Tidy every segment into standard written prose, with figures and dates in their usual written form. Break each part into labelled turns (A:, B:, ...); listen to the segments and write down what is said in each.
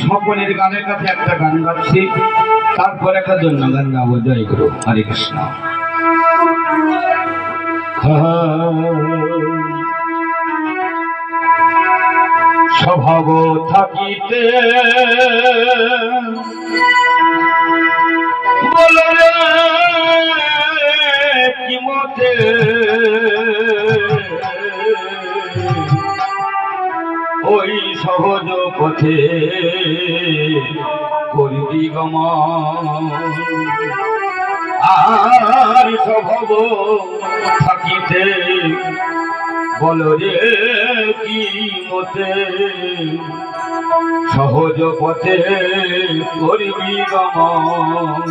A: সকলের গানের কাছে একটা গান গাচ্ছি, তারপর একটা জন্য গান গাবো। জয় গুরু, হরে কৃষ্ণ। স্বভাব থাকিতে বলো কি মতে ওই সহজ পথে করিবি গমন, আর স্বভাব থাকিতে বলো রে কি মতে সহজ পথে করিবি গমন।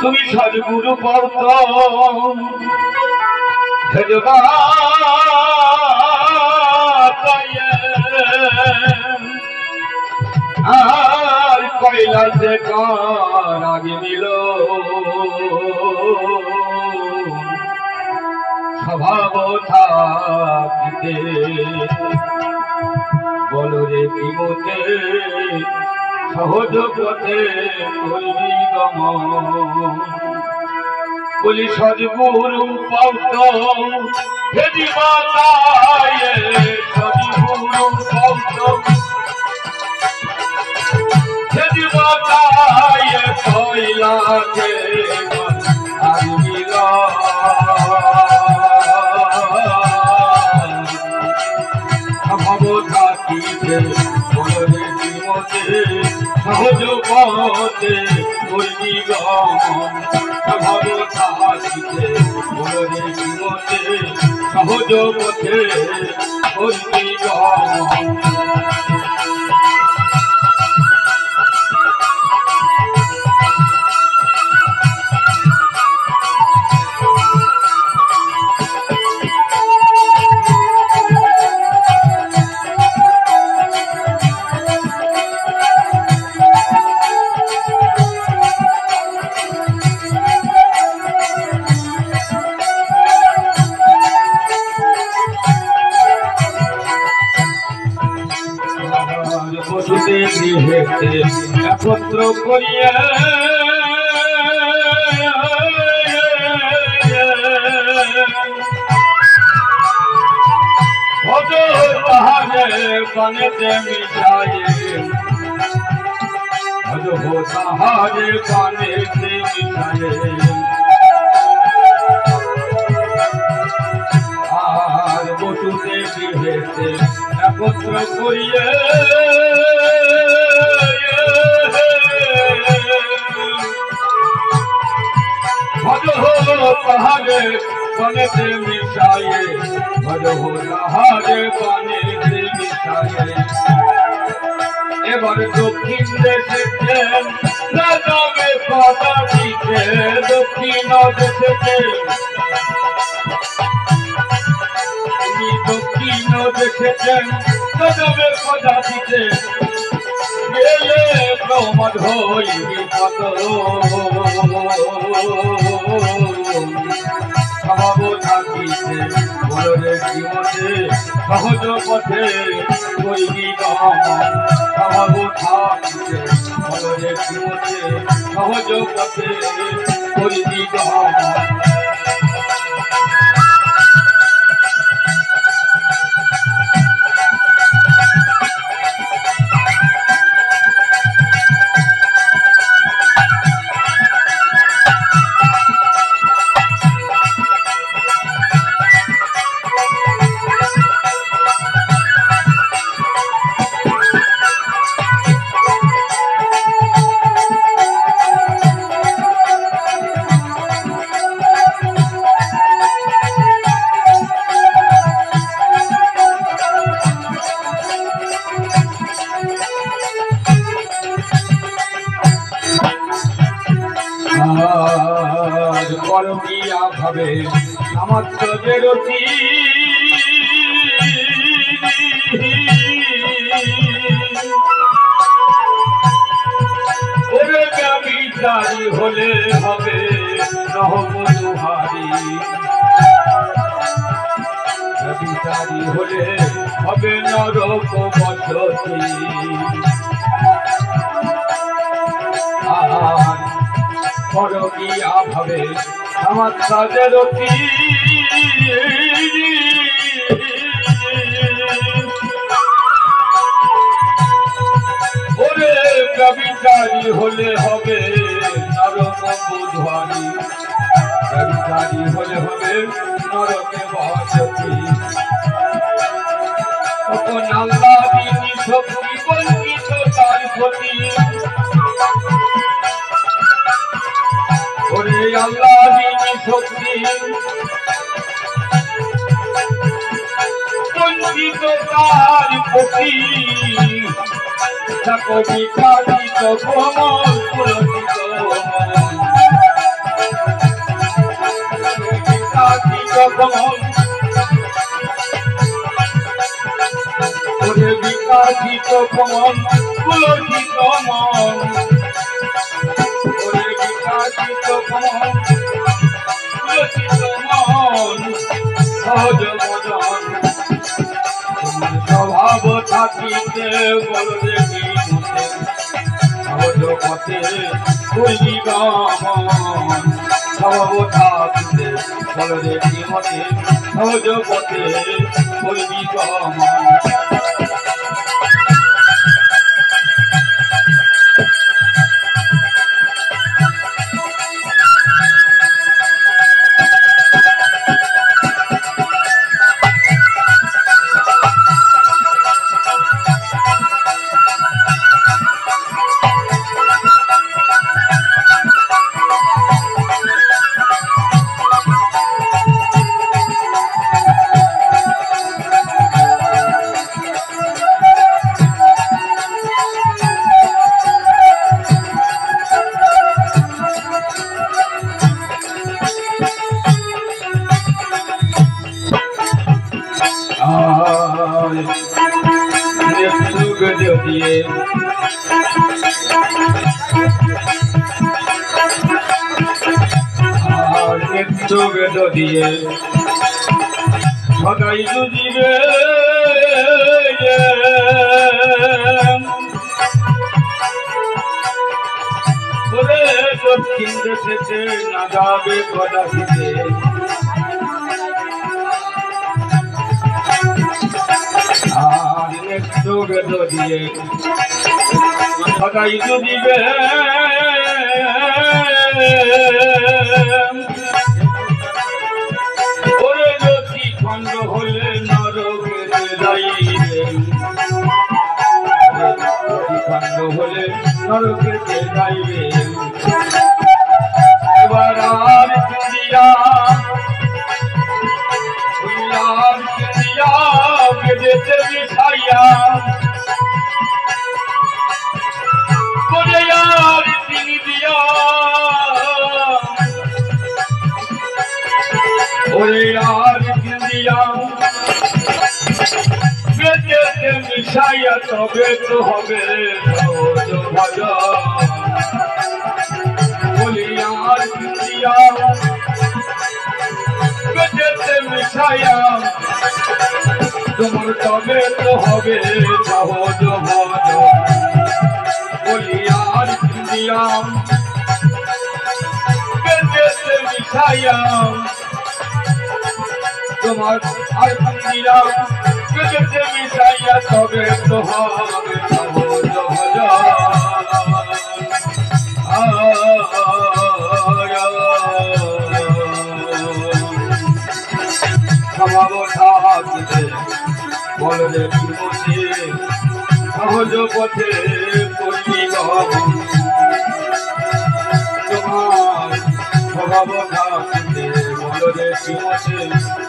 A: তুমি সদ্গুরু পদ ভেজবা আর কৈলাসে কারাগে মিল স্বভাব থাকিতে বলো রে কি মতে সহজ পথে করিবি গমন। বলি সদ্গুরু পাউত ভেজিবা তায়ে, সদ্গুরু পাউত ভেজিবা তায়ে কৈলাসে কারাগে স্বভাব থাকিতে বলো রে কি মতে সহজ পথে করিবি গমন। স্বভাব থাকিতে বলো রে কি মতে সহজ পথে করিবি গমন। বসুতে গৃহেতে একত্র করিয়া তাহারে কানেতে মিশায়ে, তাহারে কানেতে মিশায়ে আর বসুতে গৃহেতে একত্র করিয়া তাহারে কানেতে মিশায়ে, তাহারে কানেতে মিশায়ে। এবার দক্ষিণ দেশেতে রাজাবে কথা দিতে, দক্ষিণ দেশেতে তুমি দক্ষিণ দেখেছেন রাজাবে কথা দিতে, গেলে প্রমাদ হইবি কত। স্বভাব থাকিতে বলো রে কি মতে সহজ পথে করিবি গমন। স্বভাব থাকিতে বলো রে কি মতে সহজ পথে করিবি গমন। মৎস্যবেরতি ওরে ব্যভিচারী হলে হবে নহমধুহারি ব্যভিচারী হলে হবে নরক বসতি আর পরকিয়া ভাবে আমার সাজরতি ওরে ব্যভিচারী হলে হবে নরক বুধবারী ব্যভিচারী হলে হবে নরকে বসতি তখন আল্লাহ দিনী শক্তি বঞ্চিত তার প্রতি ওরে আল্লাহ দিনী শক্তি বঞ্চিত তার প্রতি থাকো বিকাশিত কমল পুলকিত বিকাশিত কমল ওরে বিকাশিত কমল পুলকিত মন ওরে বিকাশিত কমল পুলকিত মন সহজ মদন স্বভাব থাকিতে বলরে কি সহজ পথে কইলি গমন স্বভাব থাকিতে বলরে কি মতে সহজ পথে কইলি গমন দিয়ে আর একটু বেদ দিয়ে সদাই বুঝিবে ওরে দক্ষিণ দেশেতে না যাবে কদাচিতে আর একটু বেদ দিয়ে সদাই বুঝিবে ওরে জ্যোতি খণ্ড হলে নরকে যাইবে জ্যোতি খণ্ড হলে নরকে যাইবে এবার আর চিন্দিয়া বেদেতে মিশাইয়া করে আর তিনি দিয়া ওরে আর চিন্দিয়া বেদেতে মিশাইয়া তবে তো হবে ভজন বলি আর চিন্দিয়া বেদেতে মিশাইয়া তোমার তবে তো হবে সহজ ভজন বলি আর চিন্দিয়াম বেদেতে মিশাইয়াম তোমার আর চিন্দিয়াম বেদেতে মিশাইয়া তবে তো হবে সহজ ভজন বলরে বিমতে সহজ পথে করবি গমন তোমার স্বভাব থাকিতে বলরে বিমতে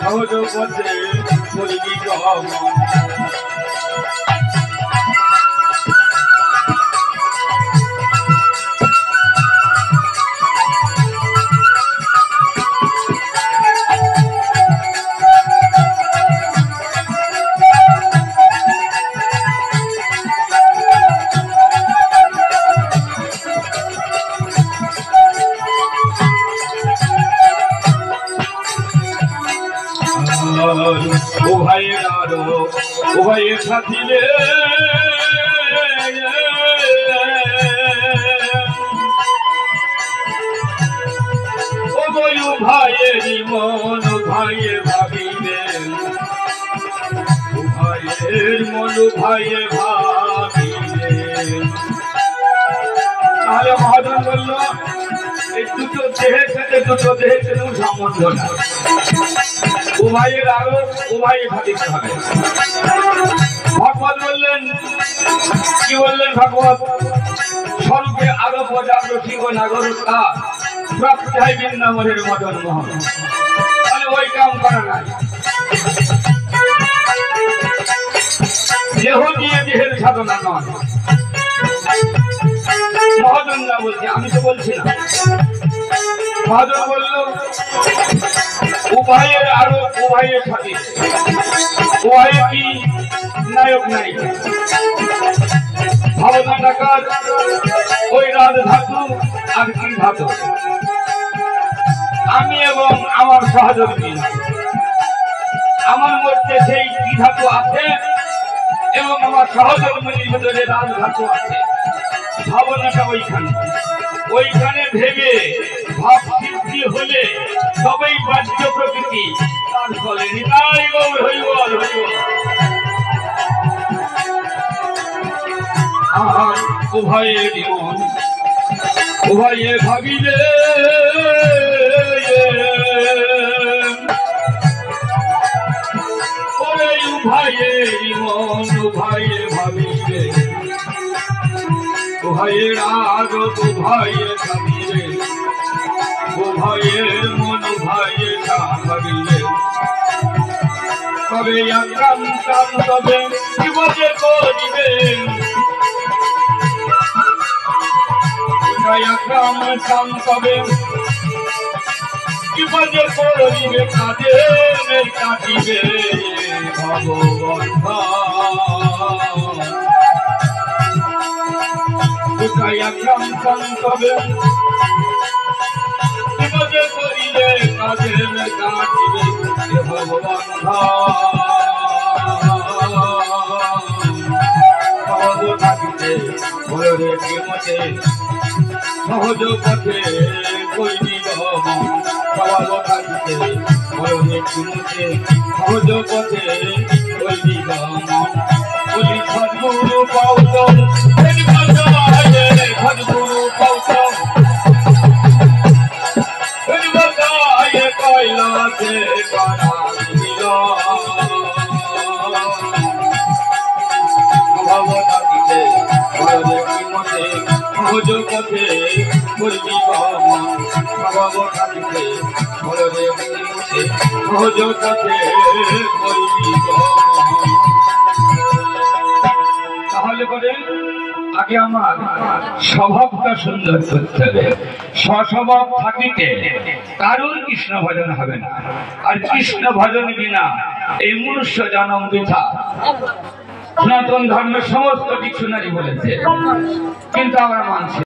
A: সহজ পথে করবি গমন উভয়ে সাথী রে উভয়েরই মন উভয়ে ভাবিলেন উভয়ের মন উভয়ে ভাবিলেন। তাহলে মহাজন বলল এই দুটো দেহের সাথে দুটো দেহের কোনো সম্বন্ধ না, উভয়ের আরো উভয়ে ভাবিতে হবে। ভগবত বললেন কি বললেন ভগবত? স্বরূপে আরো পদার্থ শিব নাগরতা প্রাপ্তি হয় বৃন্দাবনের মদন মোহন। তাহলে ওই কাম করা নাই, দেহ দিয়ে দেহের সাধনা নয়। মহাজন না বলছে, আমি তো বলছি না। মহাজন বলল উভয়ের আরো উভয়ের সাথে উভয়ে কি নায়ক নায়িকা ভাবনা টাকার ওই রাজ ধাতু আর কি ধাতু আমি এবং আমার সহযোগী আমার মধ্যে সেই কি ধাতু আছে এবং আমার সহযোগীর ভিতরে রাজ ধাতু আছে। ভাবনাটা ওইখানে ভেবে ভাব সিদ্ধি হলে সবাই বাহ্য প্রকৃতি তার ফলে নিতাই গৌর হইবল হইব। আর উভয়ের মন উভয়ে ভাবিলে উভয়ের মন উভয়ে ভাবিলে উভয়ের আরো উভয়ে ভাবিলে উভয়ের মন উভয়ে ভাবিলে তবে তবে জীবনে করিবে তবে জীবনে করিবে কাজে কাটিবে ভগবান তবে জীবনে করিবে কাজে কাটিবে ভগবান থাকিতে ভরে মতে সহজ পথে কইবি স্বভাব থাকিতে ভরে মতে সহজ পথে কইবি বলি সদ্গুরু পাউতম সদ্গুরু পাউতম কৈলাসে স্বভাব থাকিতে ভরে মতে সহজ পথে কইবি স্বভাব থাকিতে ভরে মতে সহজ পথে কইবি। তাহলে করে আগে আমার স্বভাবটা সুন্দর করতে হবে। স্বস্বভাব থাকিতে কারোর কৃষ্ণ ভজন হবে না, আর কৃষ্ণ ভজন বিনা এই মনুষ্য জন্ম বৃথা। সনাতন ধর্মের সমস্ত ডিকশনারি বলেছে, কিন্তু আমরা মানছি।